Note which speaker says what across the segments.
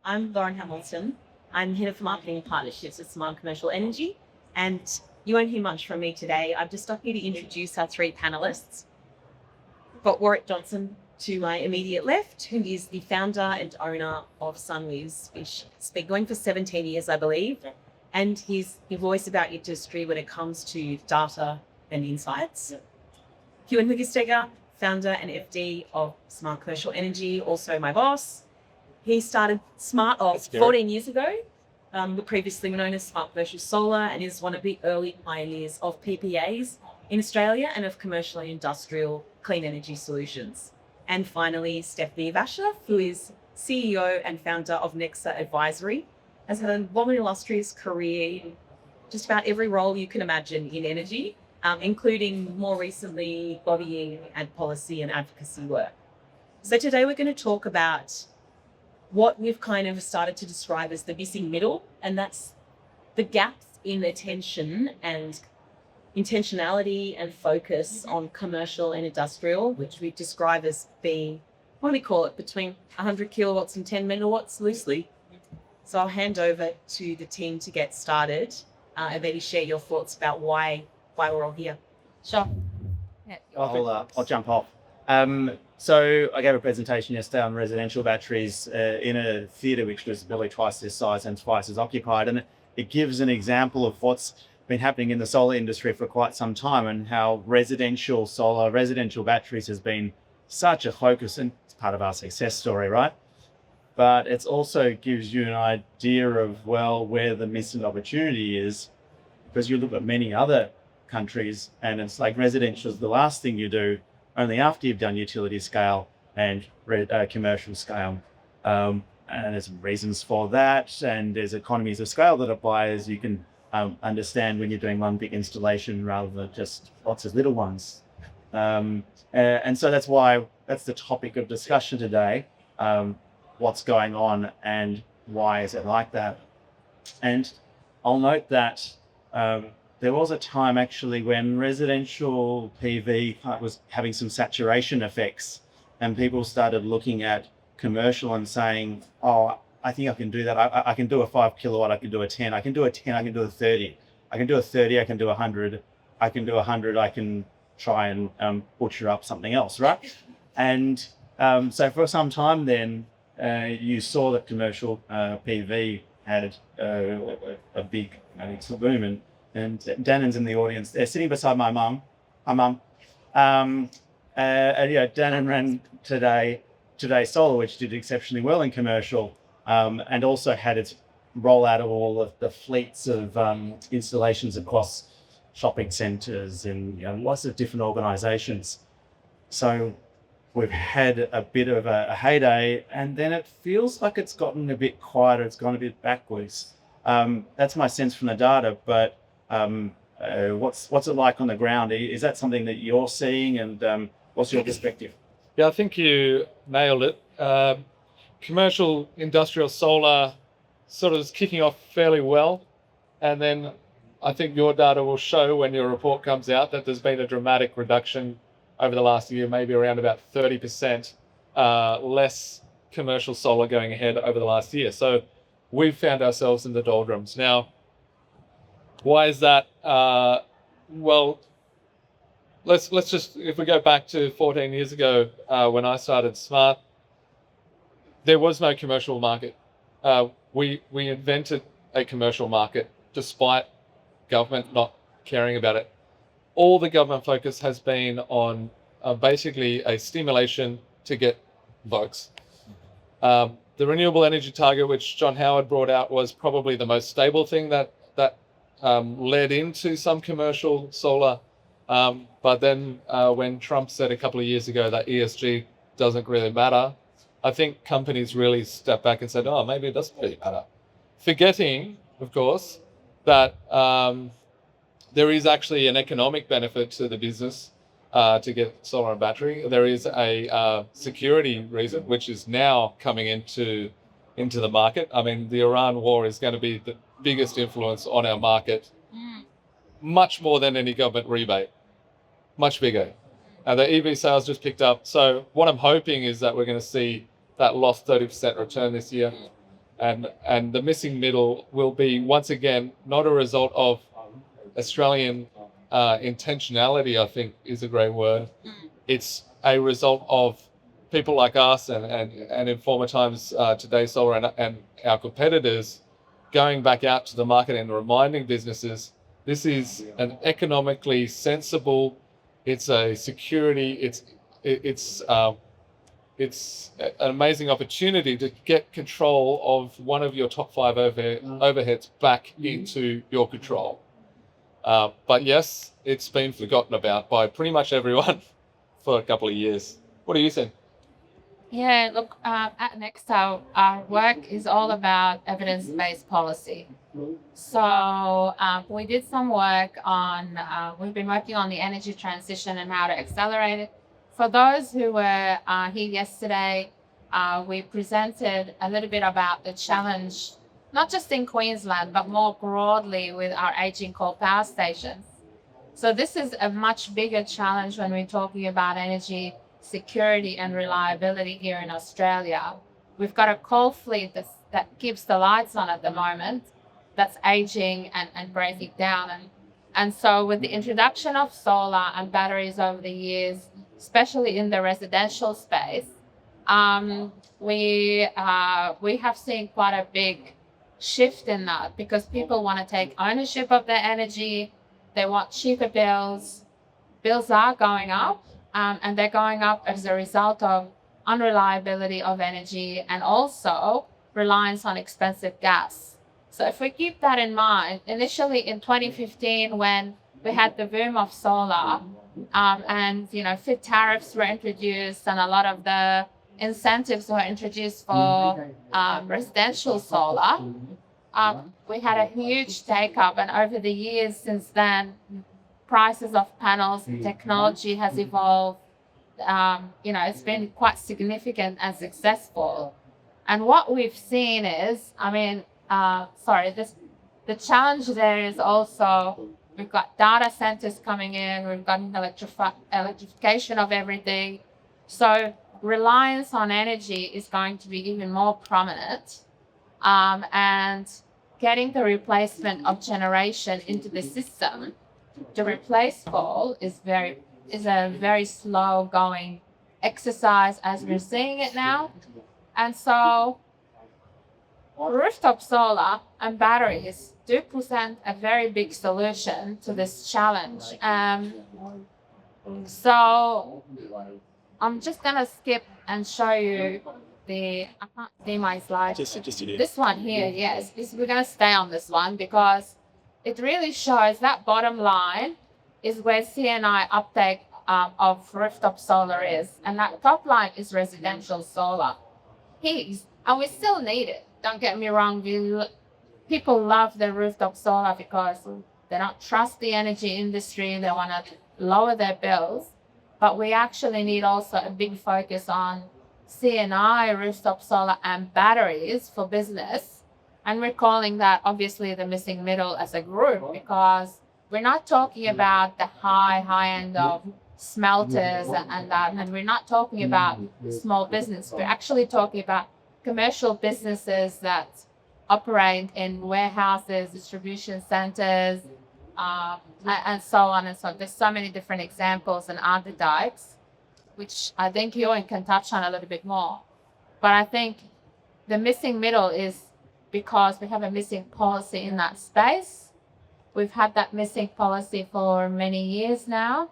Speaker 1: I'm Lauren Hamilton. I'm Head of Marketing Partnerships at Smart Commercial Energy, and you won't hear much from me today. I'm just here to introduce our three panelists. We've got Warwick Johnston to my immediate left, who is the founder and owner of SunWiz, which has been going for 17 years, I believe, and he's the voice about industry when it comes to data and insights. Huon Hoogesteger, founder and FD of Smart Commercial Energy, also my boss. He started Smart 14 years ago, previously known as Smart Commercial Solar, and is one of the early pioneers of PPAs in Australia and of commercial and industrial clean energy solutions. And finally, Stephanie Bashir, who is CEO and founder of Nexa Advisory, has had a long and illustrious career in just about every role you can imagine in energy, including more recently lobbying and policy and advocacy work. So today we're going to talk about what we've kind of started to describe as the missing middle, and that's the gaps in attention and intentionality and focus on commercial and industrial, which we describe as being, what do we call it, between 100 kilowatts and 10 megawatts loosely. So I'll hand over to the team to get started and maybe share your thoughts about why we're all here.
Speaker 2: Sure. Yeah. I'll jump off. So I gave a presentation yesterday on residential batteries in a theatre which was probably twice this size and twice as occupied, and it gives an example of what's been happening in the solar industry for quite some time and how residential solar, residential batteries has been such a focus, and it's part of our success story, right? But it also gives you an idea of, well, where the missing opportunity is, because you look at many other countries and it's like residential is the last thing you do, only after you've done utility scale and commercial scale. And there's reasons for that, and there's economies of scale that apply, as you can understand when you're doing one big installation rather than just lots of little ones. And so that's the topic of discussion today. What's going on and why is it like that? And I'll note that there was a time actually when residential PV was having some saturation effects, and people started looking at commercial and saying, oh, I think I can do that. I can do a 5 kilowatt, I can do a 10, I can do a 10, I can do a 30. I can do a 30, I can do 100, I can do 100, I can try and butcher up something else, right? And so for some time then, you saw that commercial PV had a big boom, and Dannon's in the audience. They're sitting beside my mum. Hi, Mum. And Dannon ran Today Solar, which did exceptionally well in commercial, and also had its rollout of all of the fleets of installations across shopping centres and lots of different organisations. So we've had a bit of a heyday, and then it feels like it's gotten a bit quieter. It's gone a bit backwards. That's my sense from the data, but what's it like on the ground? Is that something that you're seeing, and what's your perspective?
Speaker 3: Yeah, I think you nailed it. Commercial industrial solar sort of is kicking off fairly well, and then I think your data will show when your report comes out that there's been a dramatic reduction over the last year, maybe around about 30% less commercial solar going ahead over the last year. So we've found ourselves in the doldrums. Now, why is that? Well, let's just, if we go back to 14 years ago when I started Smart, there was no commercial market. We invented a commercial market despite government not caring about it. All the government focus has been on basically a stimulation to get votes. The renewable energy target, which John Howard brought out, was probably the most stable thing that led into some commercial solar. But then when Trump said a couple of years ago that ESG doesn't really matter, I think companies really stepped back and said, oh, maybe it doesn't really matter. Forgetting, of course, that there is actually an economic benefit to the business to get solar and battery. There is a security reason, which is now coming into the market. I mean, the Iran war is going to be the biggest influence on our market, much more than any government rebate, much bigger. The EV sales just picked up. So what I'm hoping is that we're going to see that lost 30% return this year. And the missing middle will be, once again, not a result of Australian intentionality, I think is a great word. It's a result of people like us and in former times, Today Solar and our competitors going back out to the market and reminding businesses this is an economically sensible, it's a security, it's an amazing opportunity to get control of one of your top 5 overheads back into your control. But yes, it's been forgotten about by pretty much everyone for a couple of years. What do you think?
Speaker 4: Yeah, look, at Nexa, our work is all about evidence-based policy. So we did some work on, we've been working on the energy transition and how to accelerate it. For those who were here yesterday, we presented a little bit about the challenge, not just in Queensland, but more broadly with our aging coal power stations. So this is a much bigger challenge when we're talking about energy security and reliability here in Australia. We've got a coal fleet that keeps the lights on at the moment, that's aging and breaking down. And so with the introduction of solar and batteries over the years, especially in the residential space, we have seen quite a big shift in that because people want to take ownership of their energy. They want cheaper bills. Bills are going up. And they're going up as a result of unreliability of energy and also reliance on expensive gas. So if we keep that in mind, initially in 2015, when we had the boom of solar and, fit tariffs were introduced and a lot of the incentives were introduced for residential solar, we had a huge take-up. And over the years since then, prices of panels, technology has evolved. It's been quite significant and successful. And what we've seen is, the challenge there is also we've got data centers coming in, we've got electrification of everything. So reliance on energy is going to be even more prominent. And getting the replacement of generation into the system to replace coal is a very slow going exercise as we're seeing it now. And so rooftop solar and batteries do present a very big solution to this challenge. So I'm just gonna skip and show you I can't see my slide. This one here, yes. We're gonna stay on this one because it really shows that bottom line is where CNI uptake of rooftop solar is. And that top line is residential solar. And we still need it. Don't get me wrong. People love the rooftop solar because they don't trust the energy industry. They want to lower their bills. But we actually need also a big focus on CNI, rooftop solar and batteries for business. And we're calling that obviously the missing middle as a group because we're not talking about the high end of smelters and that, and we're not talking about small business. We're actually talking about commercial businesses that operate in warehouses, distribution centers, and so on and so on. There's so many different examples and archetypes, which I think Huon can touch on a little bit more. But I think the missing middle is because we have a missing policy in that space. We've had that missing policy for many years now.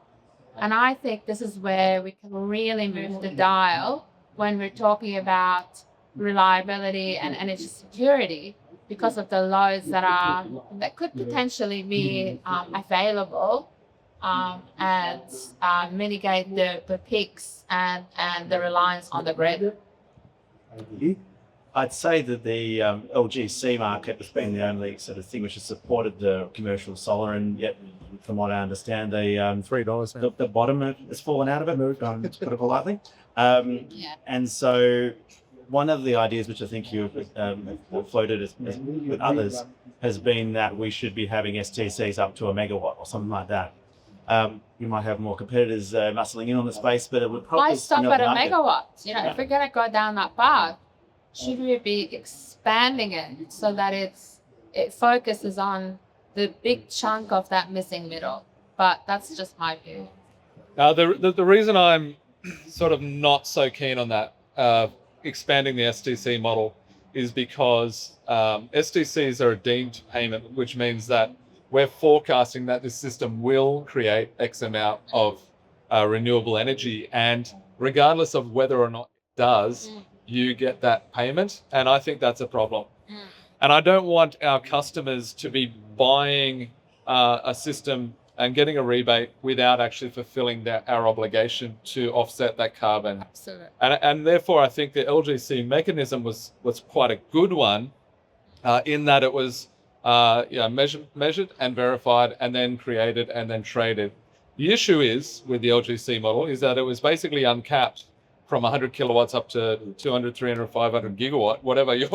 Speaker 4: And I think this is where we can really move the dial when we're talking about reliability and energy security because of the loads that could potentially be available and mitigate the peaks and the reliance on the grid.
Speaker 2: I'd say that the LGC market has been the only sort of thing which has supported the commercial solar, and yet, from what I understand, the $3 the bottom has fallen out of it. To put it politely. And so, one of the ideas which I think you've floated with others has been that we should be having STCs up to a megawatt or something like that. You might have more competitors muscling in on the space, but it would probably
Speaker 4: Why stop at a megawatt? If we're going to go down that path, should we be expanding it so that it focuses on the big chunk of that missing middle? But that's just my view.
Speaker 3: The reason I'm sort of not so keen on that, expanding the SDC model, is because SDCs are a deemed payment, which means that we're forecasting that this system will create X amount of renewable energy. And regardless of whether or not it does, you get that payment. And I think that's a problem. And I don't want our customers to be buying a system and getting a rebate without actually fulfilling our obligation to offset that carbon.
Speaker 4: Absolutely.
Speaker 3: And therefore, I think the LGC mechanism was quite a good one in that it was measured and verified and then created and then traded. The issue is with the LGC model is that it was basically uncapped from 100 kilowatts up to 200, 300, 500 gigawatt, whatever you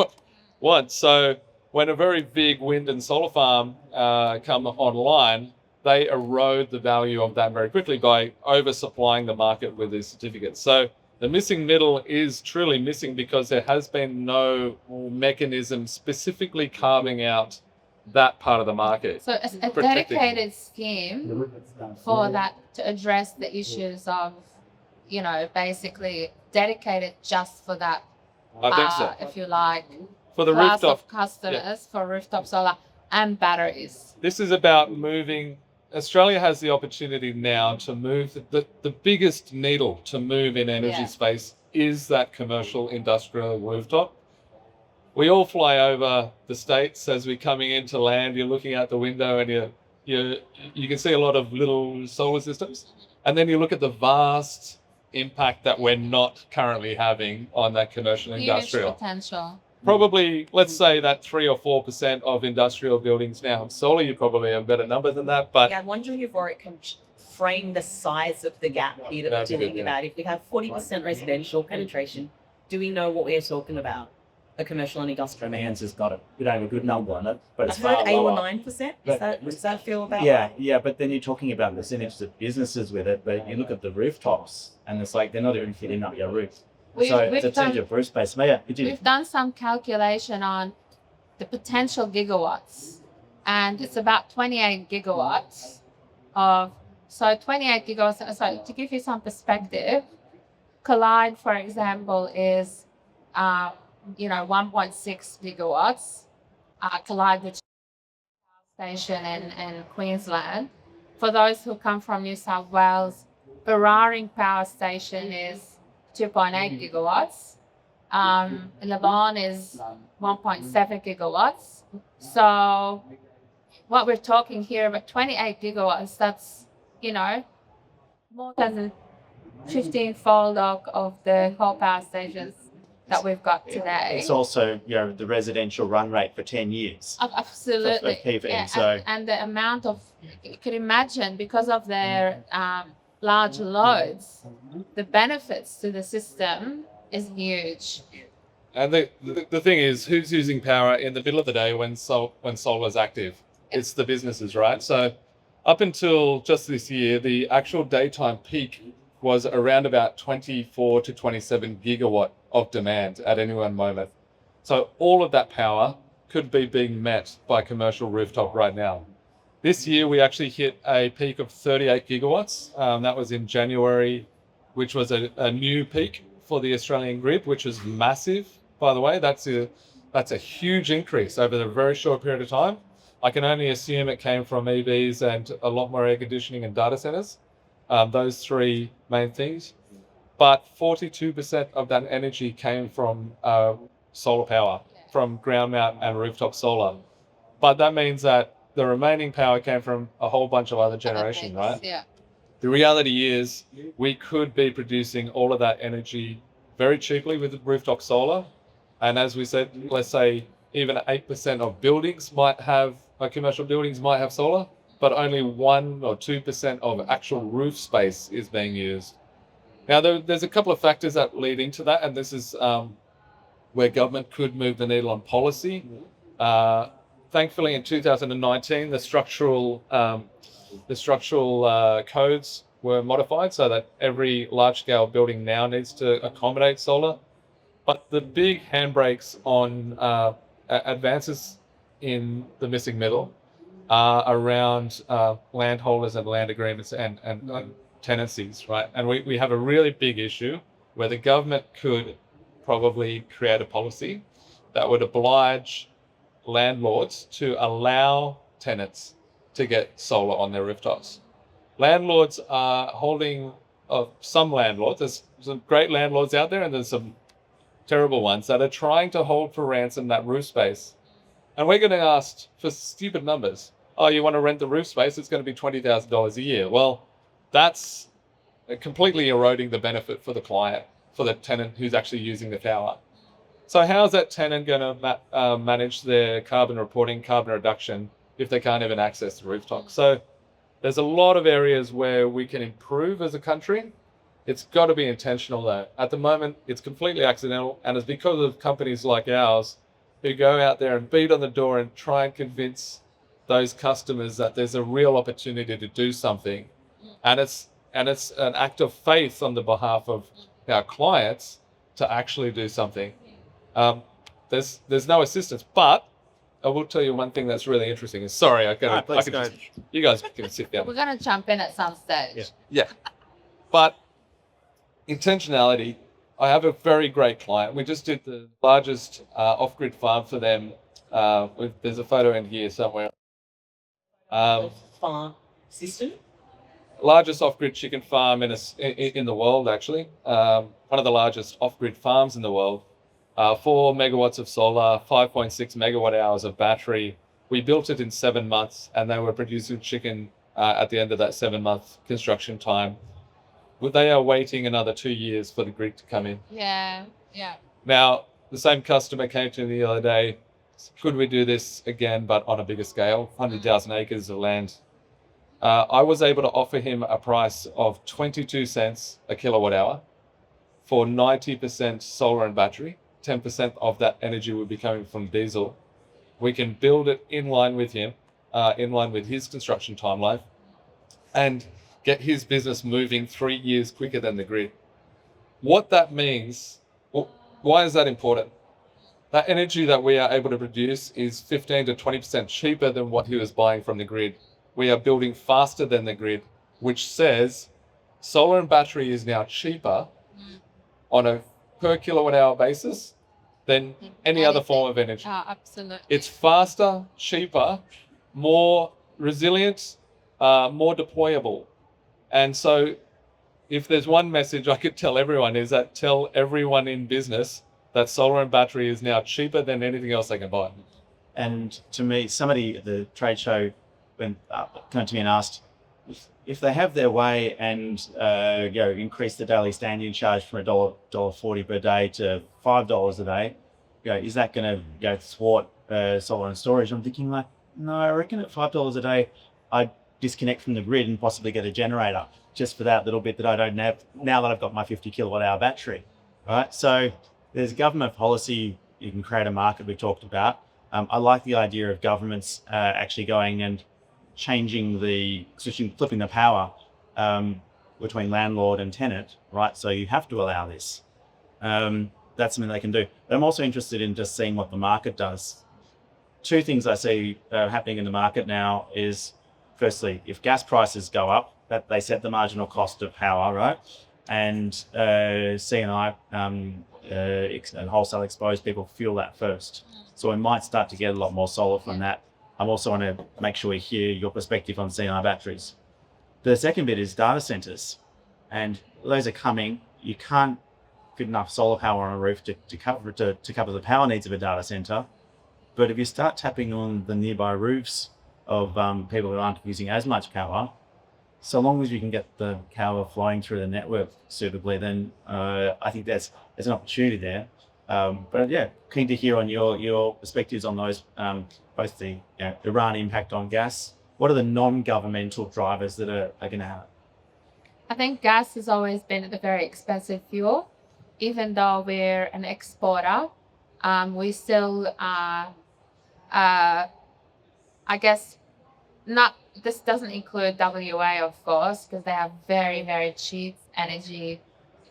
Speaker 3: want. So when a very big wind and solar farm come online, they erode the value of that very quickly by oversupplying the market with these certificates. So the missing middle is truly missing because there has been no mechanism specifically carving out that part of the market.
Speaker 4: So a dedicated scheme for that to address the issues of, basically dedicated just for that,
Speaker 3: I think so.
Speaker 4: if you like,
Speaker 3: For the
Speaker 4: class
Speaker 3: rooftop,
Speaker 4: of customers for rooftop solar and batteries.
Speaker 3: this is about moving. Australia has the opportunity now to move the biggest needle to move in energy space is that commercial industrial rooftop. We all fly over the States as we're coming into land. You're looking out the window and you can see a lot of little solar systems. And then you look at the vast impact that we're not currently having on that commercial industrial.
Speaker 4: Huge potential.
Speaker 3: Probably, let's say that 3 or 4% of industrial buildings now have solar. You probably have a better number than that. But
Speaker 1: I'm wondering if Warwick can frame the size of the gap here that we're talking about. If we have 40% residential penetration, do we know what we're talking about? A commercial and industrial.
Speaker 2: Man's has got it. We don't have a good number on it, but it's
Speaker 1: I've heard
Speaker 2: far
Speaker 1: 8 or
Speaker 2: lower.
Speaker 1: 9%.
Speaker 2: But-
Speaker 1: Does that feel about
Speaker 2: Yeah,
Speaker 1: right?
Speaker 2: but then you're talking about percentages of businesses with it, but you look at the rooftops and it's like they're not even fitting up your roof. So it's a change of roof space.
Speaker 4: We've done some calculation on the potential gigawatts, and it's about 28 gigawatts so 28 gigawatts. So to give you some perspective, Collide, for example, is 1.6 gigawatts. Collide, which is a power station in Queensland. For those who come from New South Wales, Bararing Power Station is 2.8 gigawatts. Lebanon is 1.7 gigawatts. So what we're talking here about 28 gigawatts, that's, more than the 15-fold of the whole power stations that we've got today.
Speaker 2: It's also, the residential run rate for 10 years.
Speaker 4: Absolutely.
Speaker 2: For PV,
Speaker 4: Yeah,
Speaker 2: so-
Speaker 4: and the amount of, you could imagine, because of their large loads, the benefits to the system is huge.
Speaker 3: And the thing is, who's using power in the middle of the day when solar is active? It's the businesses, right? So up until just this year, the actual daytime peak was around about 24 to 27 gigawatt of demand at any one moment. So all of that power could be being met by commercial rooftop right now. This year, we actually hit a peak of 38 gigawatts. That was in January, which was a new peak for the Australian grid, which is massive, by the way. That's a huge increase over a very short period of time. I can only assume it came from EVs and a lot more air conditioning and data centers, those three main things. But 42% of that energy came from solar power, from ground mount and rooftop solar. But that means that the remaining power came from a whole bunch of other generation, right?
Speaker 4: Yeah.
Speaker 3: The reality is we could be producing all of that energy very cheaply with rooftop solar. And as we said, let's say even 8% of buildings commercial buildings might have solar, but only 1 or 2% of actual roof space is being used. Now, there's a couple of factors that lead into that, and this is where government could move the needle on policy. Thankfully, in 2019, the structural codes were modified so that every large-scale building now needs to accommodate solar. But the big handbrakes on advances in the missing middle are around landholders and land agreements and tenancies, right? And we have a really big issue where the government could probably create a policy that would oblige landlords to allow tenants to get solar on their rooftops. Landlords are holding, some landlords, there's some great landlords out there and there's some terrible ones that are trying to hold for ransom that roof space. And we're getting asked for stupid numbers. Oh, you want to rent the roof space? It's going to be $20,000 a year. Well, that's completely eroding the benefit for the client, for the tenant who's actually using the tower. So how's that tenant going to manage their carbon reporting, carbon reduction, if they can't even access the rooftop? So there's a lot of areas where we can improve as a country. It's got to be intentional though. At the moment, it's completely accidental, and it's because of companies like ours who go out there and beat on the door and try and convince those customers that there's a real opportunity to do something. And it's an act of faith on the behalf of our clients to actually do something. There's no assistance, but I will tell you one thing that's really interesting. Is sorry, you guys can sit down.
Speaker 4: We're gonna jump in at some stage.
Speaker 3: Yeah. But intentionality. I have a very great client. We just did the largest off-grid farm for them. There's a photo in here somewhere.
Speaker 1: Farm system.
Speaker 3: Largest off-grid chicken farm in the world, actually. One of the largest off-grid farms in the world. 4 megawatts of solar, 5.6 megawatt hours of battery. We built it in 7 months, and they were producing chicken at the end of that 7-month construction time. But they are waiting another 2 years for the grid to come in.
Speaker 4: Yeah.
Speaker 3: Now, the same customer came to me the other day. Could we do this again, but on a bigger scale? 100,000 acres of land. I was able to offer him a price of 22 cents a kilowatt hour for 90% solar and battery. 10% of that energy would be coming from diesel. We can build it in line with him, in line with his construction timeline, and get his business moving 3 years quicker than the grid. What that means, why is that important? That energy that we are able to produce is 15 to 20% cheaper than what he was buying from the grid. We are building faster than the grid, which says solar and battery is now cheaper on a per kilowatt hour basis than any other form of energy.
Speaker 4: Absolutely.
Speaker 3: It's faster, cheaper, more resilient, more deployable. And so if there's one message I could tell everyone is that tell everyone in business that solar and battery is now cheaper than anything else they can buy.
Speaker 2: And to me, somebody at the trade show came to me and asked, if they have their way and increase the daily standing charge from $1.40 per day to $5 a day, is that going to thwart solar and storage? I'm thinking like, no, I reckon at $5 a day, I'd disconnect from the grid and possibly get a generator just for that little bit that I don't have now that I've got my 50 kilowatt hour battery, right? So there's government policy. You can create a market we talked about. I like the idea of governments actually going and flipping the power between landlord and tenant, right? So you have to allow this. That's something they can do. But I'm also interested in just seeing what the market does. Two things I see happening in the market now is, firstly, if gas prices go up, that they set the marginal cost of power, right? And C&I and wholesale exposed people feel that first. So we might start to get a lot more solar from that. I'm also want to make sure we hear your perspective on C&I batteries. The second bit is data centers, and those are coming. You can't fit enough solar power on a roof to cover the power needs of a data center. But if you start tapping on the nearby roofs of people who aren't using as much power, so long as you can get the power flowing through the network suitably, then I think there's an opportunity there. But yeah, keen to hear on your perspectives on those, both the Iran impact on gas. What are the non-governmental drivers that are going to have?
Speaker 4: I think gas has always been a very expensive fuel. Even though we're an exporter, we still I guess not. This doesn't include WA, of course, because they have very, very cheap energy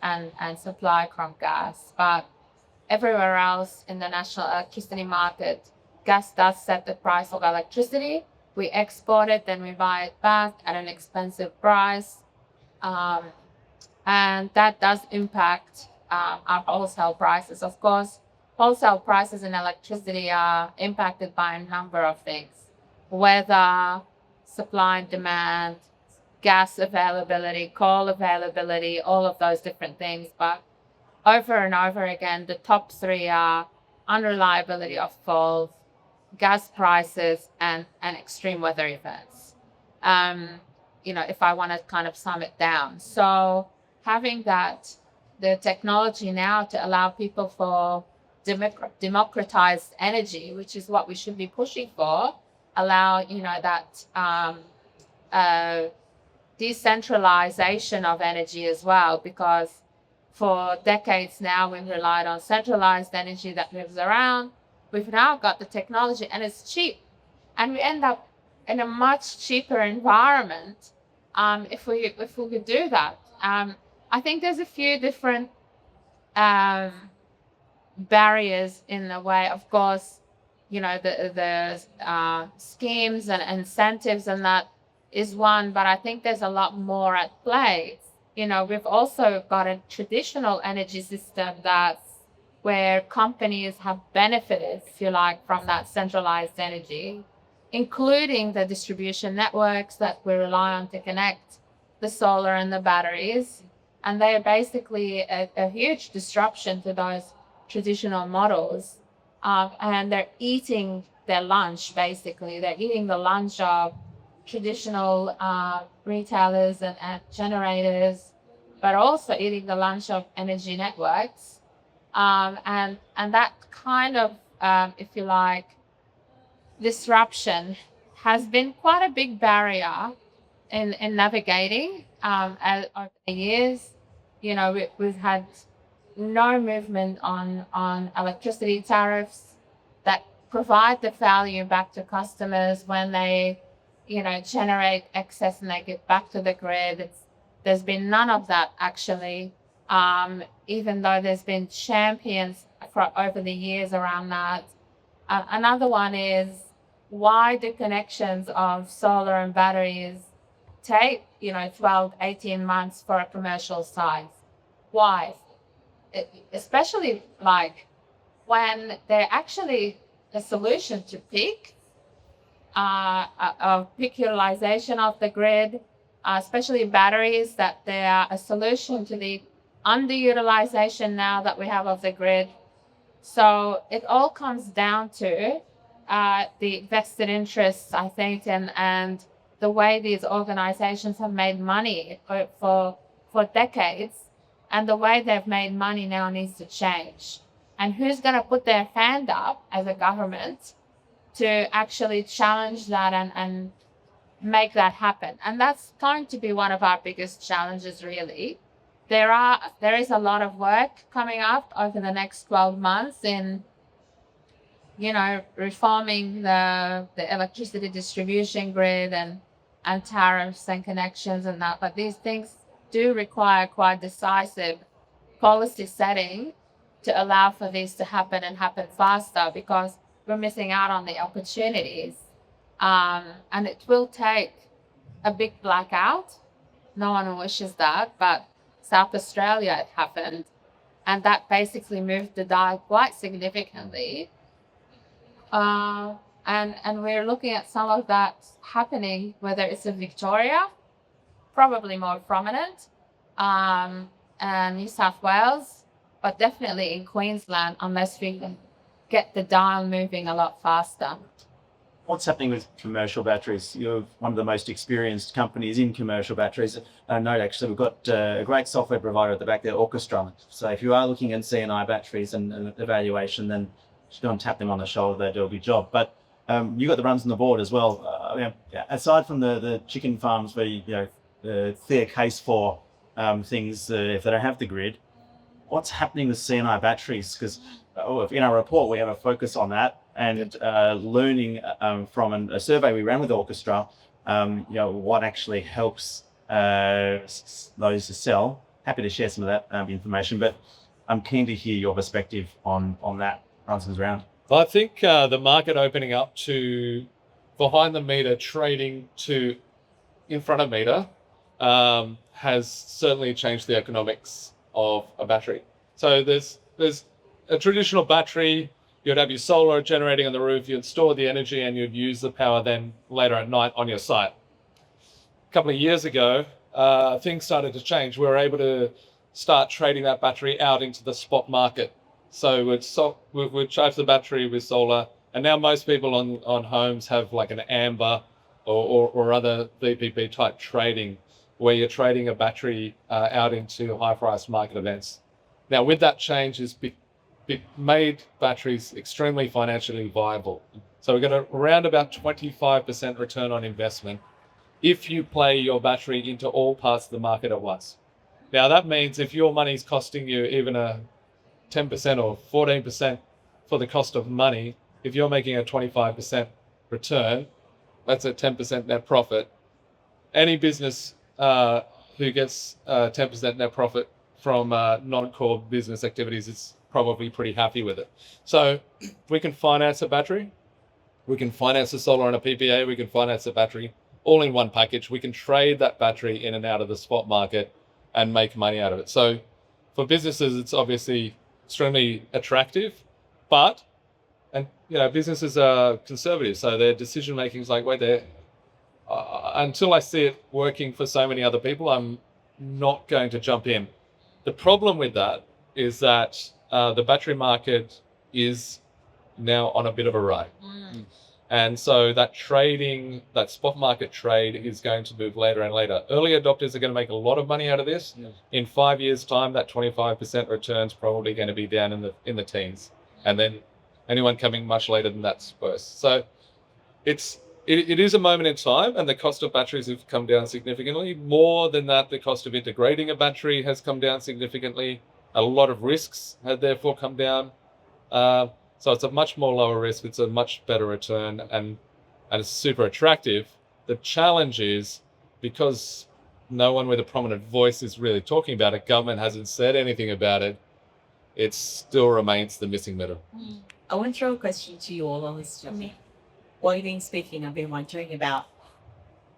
Speaker 4: and supply from gas. But everywhere else in the national electricity market, gas does set the price of electricity. We export it, then we buy it back at an expensive price. And that does impact our wholesale prices. Of course, wholesale prices in electricity are impacted by a number of things: weather, supply and demand, gas availability, coal availability, all of those different things. But over and over again, the top three are unreliability of poles, gas prices, and extreme weather events. If I want to kind of sum it down. So having the technology now to allow people for democratized energy, which is what we should be pushing for, allow, decentralization of energy as well, because for decades now we've relied on centralized energy that moves around. We've now got the technology and it's cheap, and we end up in a much cheaper environment if we could do that. I think there's a few different barriers in the way. Of course, the schemes and incentives, and that is one, but I think there's a lot more at play. We've also got a traditional energy system where companies have benefited, if you like, from that centralized energy, including the distribution networks that we rely on to connect the solar and the batteries. And they are basically a huge disruption to those traditional models. And they're eating their lunch, basically. They're eating the lunch of traditional retailers and generators, but also eating the lunch of energy networks. And that kind of, if you like, disruption has been quite a big barrier in navigating over the years. We've had no movement on electricity tariffs that provide the value back to customers when they, generate excess and they get back to the grid. There's been none of that, actually, even though there's been champions over the years around that. Another one is, why do connections of solar and batteries take 12, 18 months for a commercial size? Why? Especially when they're actually a solution to peak utilization of the grid, especially batteries, that they are a solution to the underutilization now that we have of the grid. So it all comes down to the vested interests, I think, and the way these organizations have made money for decades, and the way they've made money now needs to change. And who's going to put their hand up as a government to actually challenge that and make that happen? And that's going to be one of our biggest challenges, really. There is a lot of work coming up over the next 12 months in reforming the electricity distribution grid and tariffs and connections and that. But these things do require quite decisive policy setting to allow for these to happen and happen faster, because we're missing out on the opportunities. And it will take a big blackout. No one wishes that, but South Australia, it happened. And that basically moved the dial quite significantly. And we're looking at some of that happening, whether it's in Victoria, probably more prominent, and New South Wales, but definitely in Queensland, unless we can get the dial moving a lot faster.
Speaker 2: What's happening with commercial batteries? You're one of the most experienced companies in commercial batteries. Note, actually, we've got a great software provider at the back there, Orchestra. So if you are looking at C&I batteries and evaluation, then just go and tap them on the shoulder. They do a good job. But you got the runs on the board as well. Aside from the chicken farms where the fair case for things if they don't have the grid, what's happening with C&I batteries? Because in our report, we have a focus on that, and learning from a survey we ran with Orchestra, what actually helps those to sell. Happy to share some of that information, but I'm keen to hear your perspective on that. Brunson's round.
Speaker 3: I think the market opening up to behind the meter trading to in front of meter has certainly changed the economics of a battery. So there's a traditional battery. You'd have your solar generating on the roof, you'd store the energy and you'd use the power then later at night on your site. A couple of years ago, things started to change. We were able to start trading that battery out into the spot market. So we'd charge the battery with solar, and now most people on homes have like an Amber or other VPP type trading, where you're trading a battery out into high-priced market events. Now, with that change, it made batteries extremely financially viable. So we're going to around about 25% return on investment if you play your battery into all parts of the market at once. Now, that means if your money's costing you even a 10% or 14% for the cost of money, if you're making a 25% return, that's a 10% net profit. Any business who gets 10% net profit from non-core business activities is probably pretty happy with it. So we can finance a battery, we can finance the solar on a PPA, we can finance the battery all in one package. We can trade that battery in and out of the spot market and make money out of it. So for businesses, it's obviously extremely attractive, but businesses are conservative, so their decision making is like, wait there. Until I see it working for so many other people, I'm not going to jump in. The problem with that is that the battery market is now on a bit of a ride. And so that trading, that spot market trade is going to move later and later. Early adopters are going to make a lot of money out of this. In 5 years' time, that 25% return's probably going to be down in the teens. And then anyone coming much later than that's worse. So it is a moment in time, and the cost of batteries have come down significantly. More than that, the cost of integrating a battery has come down significantly. A lot of risks have therefore come down. So it's a much more lower risk. It's a much better return, and it's super attractive. The challenge is, because no one with a prominent voice is really talking about it, government hasn't said anything about it, it still remains the missing middle.
Speaker 1: I want to throw a question to you all on this, Johnny. While you've been speaking, I've been wondering about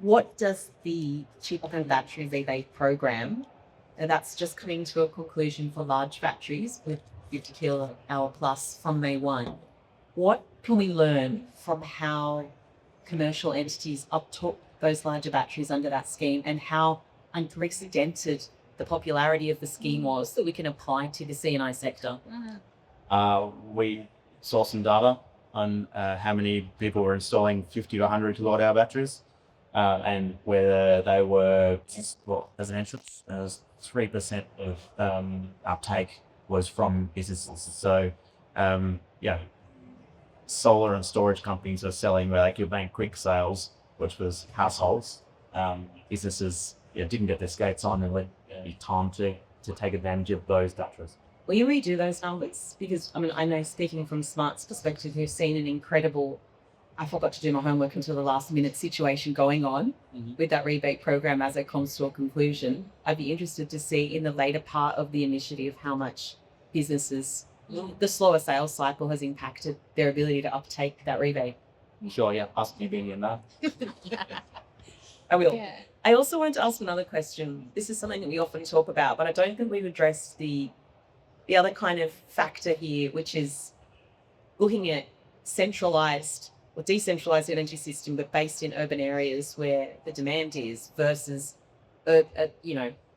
Speaker 1: what does the cheaper than battery rebate program, and that's just coming to a conclusion for large batteries with 50 kilowatt plus from May 1. What can we learn from how commercial entities uptook those larger batteries under that scheme, and how unprecedented the popularity of the scheme was that we can apply to the C&I sector?
Speaker 2: We saw some data on how many people were installing 50 to 100 kilowatt hour batteries, and whether they were residential. 3% of uptake was from businesses. So, solar and storage companies are selling where they could make quick sales, which was households. Businesses didn't get their skates on and let time to take advantage of those batteries.
Speaker 1: Will you redo those numbers? Because I know, speaking from Smart's perspective, we've seen an incredible, I forgot to do my homework until the last minute situation going on with that rebate program as it comes to a conclusion. I'd be interested to see in the later part of the initiative how much businesses, the slower sales cycle has impacted their ability to uptake that rebate.
Speaker 2: Sure, yeah, us being in that.
Speaker 1: I will.
Speaker 4: Yeah.
Speaker 1: I also wanted to ask another question. This is something that we often talk about, but I don't think we've addressed the other kind of factor here, which is looking at centralized or decentralized energy system, but based in urban areas where the demand is, versus,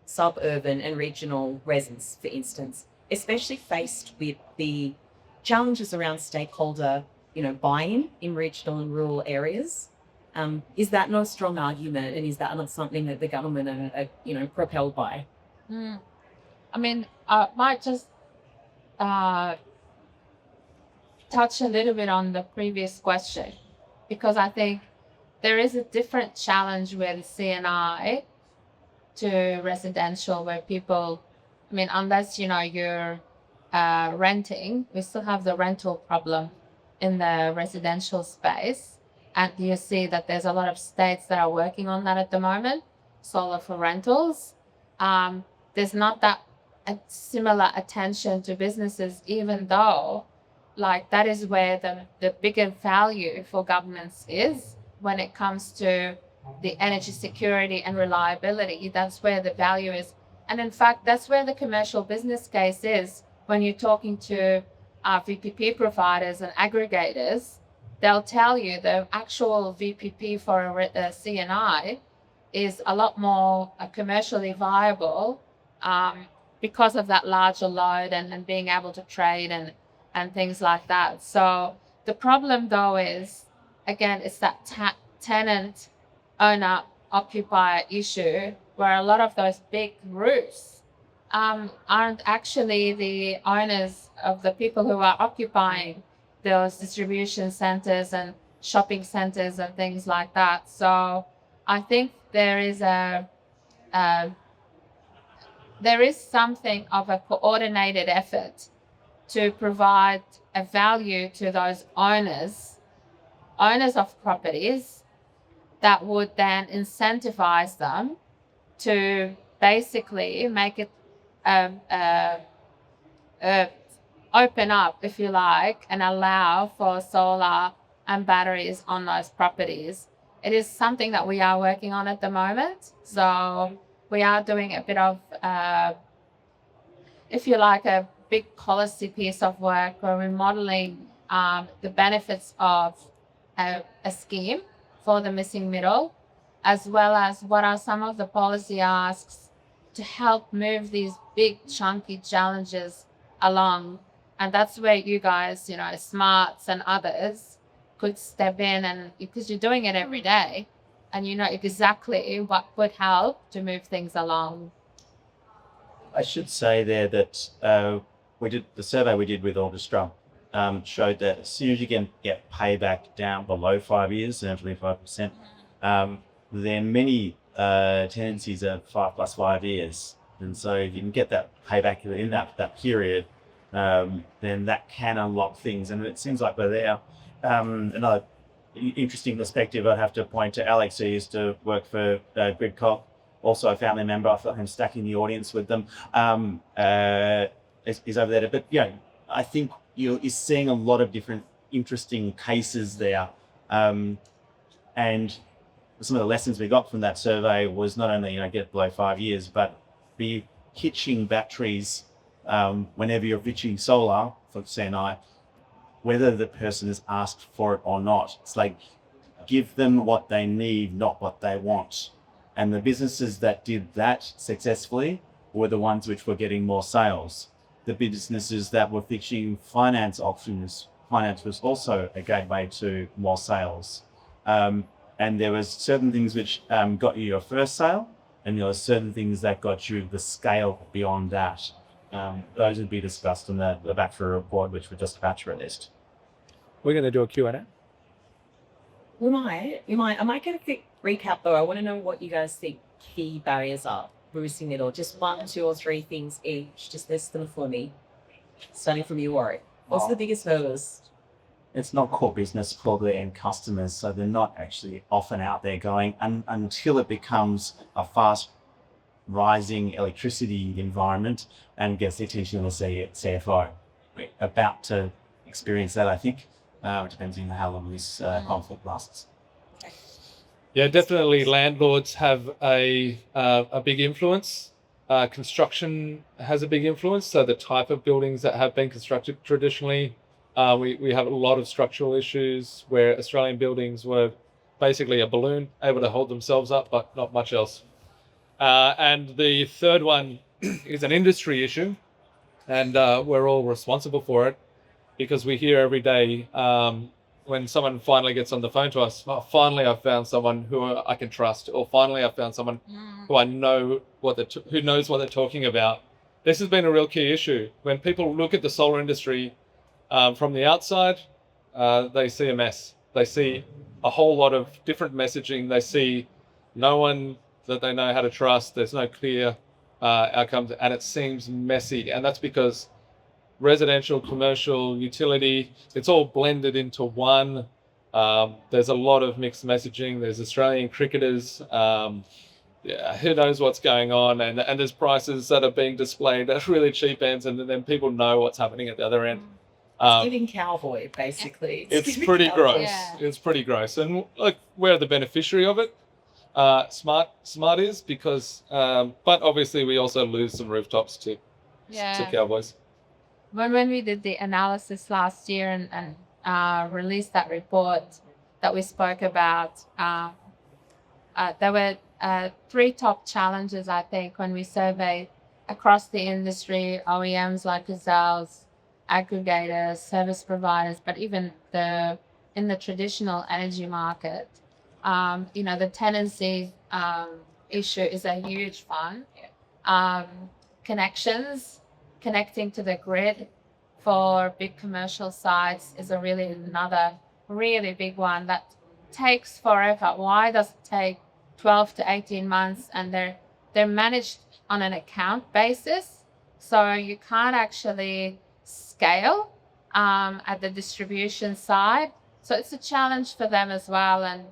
Speaker 1: suburban and regional residents, for instance, especially faced with the challenges around stakeholder, buy-in in regional and rural areas. Is that not a strong argument, and is that not something that the government are propelled by?
Speaker 4: I might just touch a little bit on the previous question, because I think there is a different challenge with C&I to residential, where people, unless you're renting, we still have the rental problem in the residential space. And you see that there's a lot of states that are working on that at the moment, solar for rentals. There's not that a similar attention to businesses, even though like that is where the bigger value for governments is when it comes to the energy security and reliability. That's where the value is. And in fact, that's where the commercial business case is when you're talking to VPP providers and aggregators. They'll tell you the actual VPP for a CNI is a lot more commercially viable because of that larger load and being able to trade and things like that. So the problem though is, again, it's that tenant owner occupier issue where a lot of those big roofs aren't actually the owners of the people who are occupying those distribution centers and shopping centers and things like that. So I think there is something of a coordinated effort to provide a value to those owners of properties that would then incentivize them to basically make it open up, if you like, and allow for solar and batteries on those properties. It is something that we are working on at the moment. So we are doing a bit of, if you like, a big policy piece of work where we're modeling the benefits of a scheme for the missing middle, as well as what are some of the policy asks to help move these big chunky challenges along. And that's where you guys, Smarts and others could step in, and because you're doing it every day and you know exactly what would help to move things along.
Speaker 2: I should say there that the survey we did with Orchestra showed that as soon as you can get payback down below 5 years, 25%, then many tenancies are 5 plus 5 years. And so if you can get that payback in that period, then that can unlock things. And it seems like we're there. Another interesting perspective, I have to point to Alex, who used to work for Gridcop, also a family member. I felt him stuck in the audience with them. Is over there. But I think you're seeing a lot of different interesting cases there. And some of the lessons we got from that survey was not only get below 5 years, but be hitching batteries whenever you're pitching solar for CNI, whether the person has asked for it or not. It's like, give them what they need, not what they want. And the businesses that did that successfully were the ones which were getting more sales. The businesses that were fixing finance options, finance was also a gateway to more sales. And there was certain things which got you your first sale, and there were certain things that got you the scale beyond that. Those would be discussed in the Bashir report, which we're just about to release.
Speaker 3: We're going to do a Q&A.
Speaker 1: We might. I might get a quick recap though. I want to know what you guys think key barriers are for missing middle. Just 1, 2, or 3 things each. Just list them for me. Starting from you, Warwick. What's the biggest hurdles?
Speaker 2: It's not core business for the end customers, so they're not actually often out there going until it becomes a fast rising electricity environment and gets the attention of the CFO. We're about to experience that, I think. It depends on how long this conflict lasts.
Speaker 3: Yeah, definitely. Landlords have a big influence. Construction has a big influence. So the type of buildings that have been constructed traditionally, we have a lot of structural issues where Australian buildings were basically a balloon, able to hold themselves up, but not much else. And the third one is an industry issue, and we're all responsible for it because we hear every day when someone finally gets on the phone to us, oh, finally I've found someone who I can trust, or finally I've found someone who I know who knows what they're talking about. This has been a real key issue. When people look at the solar industry from the outside, they see a mess. They see a whole lot of different messaging. They see no one that they know how to trust. There's no clear outcomes, and it seems messy. And that's because residential, commercial, utility, it's all blended into one. There's a lot of mixed messaging. There's Australian cricketers yeah, who knows what's going on, and there's prices that are being displayed at really cheap ends, and then people know what's happening at the other end.
Speaker 1: Giving cowboy, basically.
Speaker 3: It's pretty gross.
Speaker 4: Yeah.
Speaker 3: It's pretty gross, and like we're the beneficiary of it. Smart is because, but obviously we also lose some rooftops to cowboys.
Speaker 4: When we did the analysis last year and released that report that we spoke about, there were 3 top challenges, I think, when we surveyed across the industry, OEMs like ourselves, aggregators, service providers, but even in the traditional energy market. The tenancy issue is a huge one. Connecting to the grid for big commercial sites is another really big one that takes forever. Why does it take 12 to 18 months? And they're managed on an account basis, so you can't actually scale at the distribution side. So it's a challenge for them as well, and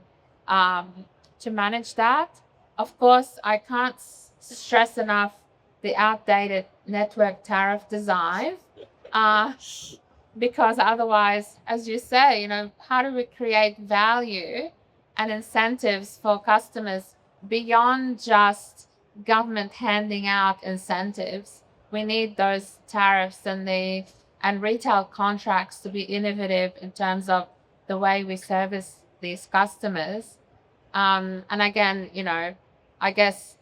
Speaker 4: to manage that. Of course, I can't stress enough the outdated network tariff design, because otherwise, as you say, how do we create value and incentives for customers beyond just government handing out incentives? We need those tariffs and retail contracts to be innovative in terms of the way we service these customers. And again, I guess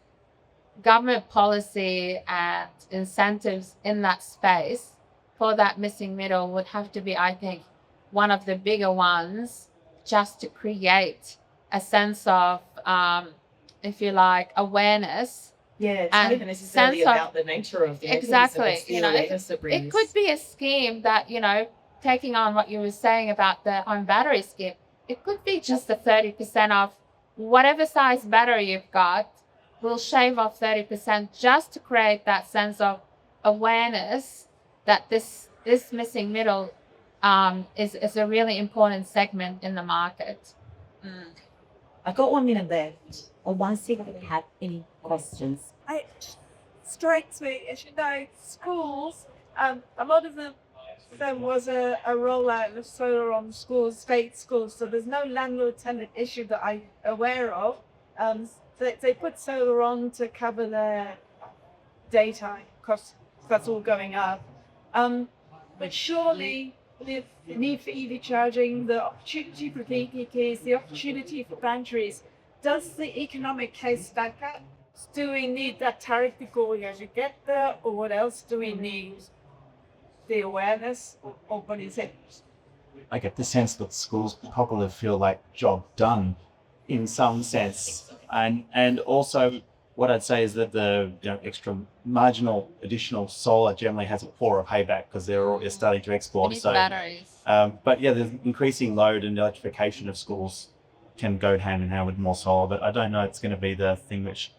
Speaker 4: government policy and incentives in that space for that missing middle would have to be, I think, one of the bigger ones, just to create a sense of, if you like, awareness.
Speaker 1: Yeah, it's not even necessarily about the nature of the
Speaker 4: exactly. It could be a scheme that, taking on what you were saying about the home battery scheme, it could be just a 30% off whatever size battery you've got. We'll shave off 30% just to create that sense of awareness that this missing middle is a really important segment in the market.
Speaker 1: I've got 1 minute left. Or one second if you have any questions.
Speaker 5: It strikes me, as you know, schools, a lot of them was a rollout of solar on schools, state schools, so there's no landlord-tenant issue that I'm aware of. They put solar on to cover their daytime costs, that's all going up. But surely the need for EV charging, the opportunity for VPKs, the opportunity for batteries, does the economic case stack up? Do we need that tariff before we actually get there, or what else do we need? The awareness, or what is it?
Speaker 2: I get the sense that schools probably feel like job done in some sense. And also what I'd say is that the extra marginal additional solar generally has a poorer payback because they're starting to export. So
Speaker 4: Batteries.
Speaker 2: but yeah, the increasing load and electrification of schools can go hand in hand with more solar, but I don't know it's going to be the thing which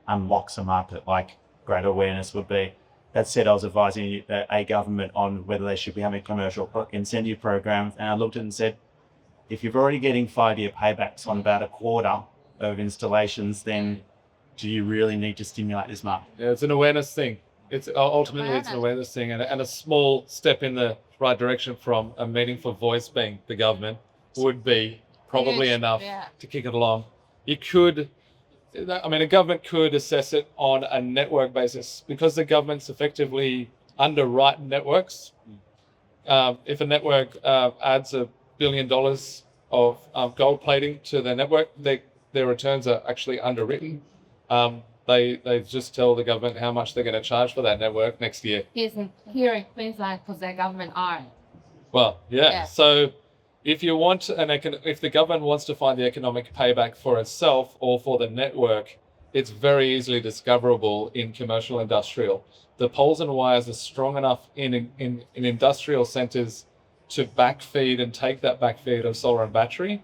Speaker 2: unlocks a market like greater awareness would be. That said, I was advising a government on whether they should be having commercial incentive programs, and I looked at it and said, if you're already getting 5-year paybacks on about a quarter of installations, then do you really need to stimulate this market?
Speaker 3: Yeah, it's an awareness thing. It's ultimately it's an awareness thing, and a small step in the right direction from a meaningful voice being the government would be probably enough to kick it along. A government could assess it on a network basis because the government's effectively underwrite networks. If a network adds $1 billion of gold plating to their network, their returns are actually underwritten. They just tell the government how much they're going to charge for that network next year.
Speaker 4: Here in Queensland, because they're government owned.
Speaker 3: Well, yeah. So if the government wants to find the economic payback for itself or for the network, it's very easily discoverable in commercial industrial. The poles and wires are strong enough in industrial centres to backfeed and take that backfeed of solar and battery.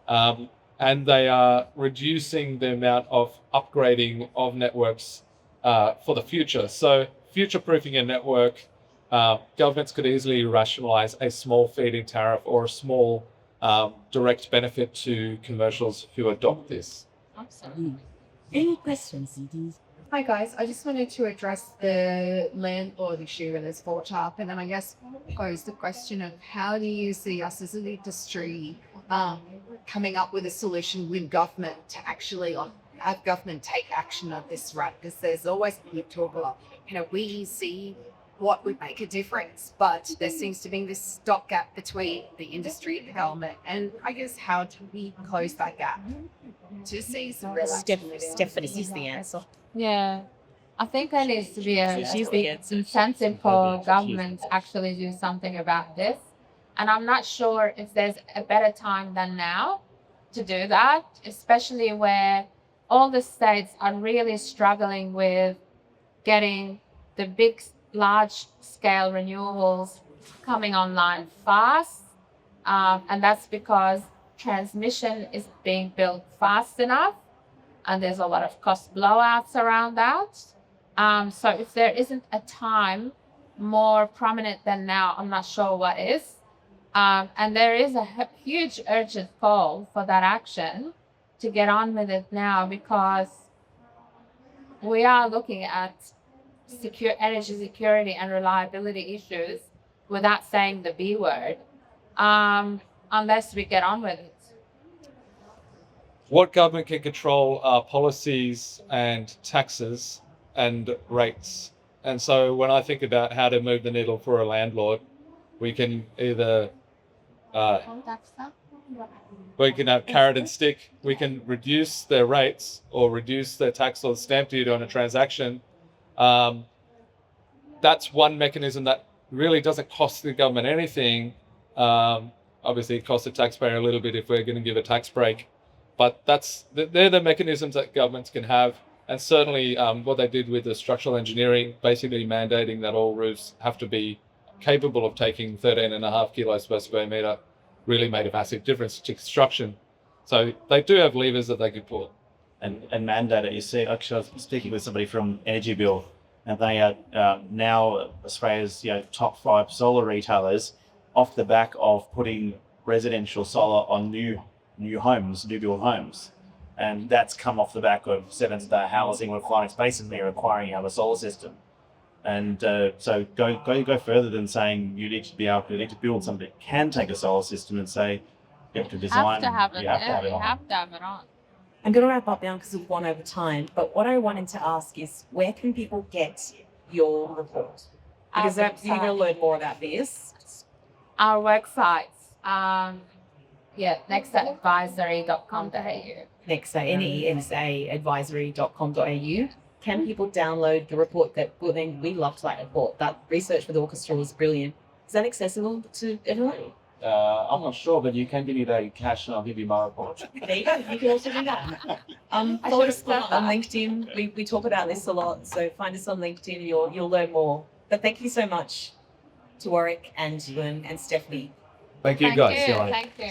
Speaker 3: And they are reducing the amount of upgrading of networks for the future. So future-proofing a network, governments could easily rationalise a small feed-in tariff or a small direct benefit to commercials who adopt this.
Speaker 4: Absolutely.
Speaker 1: Any questions?
Speaker 6: Hi guys, I just wanted to address the landlord issue in this up, and then I guess pose the question of how do you see us as an industry coming up with a solution with government to actually have government take action on this, right? Because there's always been talk about, we see what would make a difference, but there seems to be this stopgap between the industry and the government, and I guess how do we close that gap to see some real
Speaker 1: Stephanie is the answer.
Speaker 4: Yeah, I think there needs to be a
Speaker 1: She's the answer.
Speaker 4: incentive for government to actually do something about this. And I'm not sure if there's a better time than now to do that, especially where all the states are really struggling with getting the big, large-scale renewables coming online fast. And that's because transmission is being built fast enough, and there's a lot of cost blowouts around that. So if there isn't a time more prominent than now, I'm not sure what is. And there is a huge urgent call for that action to get on with it now, because we are looking at energy security and reliability issues without saying the B word, unless we get on with it.
Speaker 3: What government can control are policies and taxes and rates. And so when I think about how to move the needle for a landlord, we can either we can have carrot and stick. We can reduce their rates or reduce their tax or stamp duty on a transaction. That's one mechanism that really doesn't cost the government anything. Obviously, it costs the taxpayer a little bit if we're going to give a tax break. But they're the mechanisms that governments can have. And certainly what they did with the structural engineering, basically mandating that all roofs have to be capable of taking 13.5 kilos per square metre, really made a massive difference to construction. So they do have levers that they could pull.
Speaker 2: And mandate it. You see, actually, I was speaking with somebody from Energy Bill, and they are now Australia's top 5 solar retailers off the back of putting residential solar on new build homes. And that's come off the back of 7-star housing requiring basically requiring you have a solar system. And so go further than saying you need to build something that can take a solar system and say you have to design.
Speaker 4: You have to have it on.
Speaker 1: I'm going to wrap up now because we've gone over time. But what I wanted to ask is, where can people get your report? Because you're going to learn more about this.
Speaker 4: Our websites, nexaadvisory.com.au.
Speaker 1: Nexa, Nexa advisory.com.au. Can people download the report we loved that report. That research for the orchestra was brilliant. Is that accessible to everyone?
Speaker 2: I'm not sure, but you can give me the cash and I'll give you my report.
Speaker 1: There you go. You can also do that. Follow us on LinkedIn. We talk about this a lot, so find us on LinkedIn and you'll learn more. But thank you so much to Warwick and Huon and Stephanie.
Speaker 3: Thank you, guys.
Speaker 4: Thank you.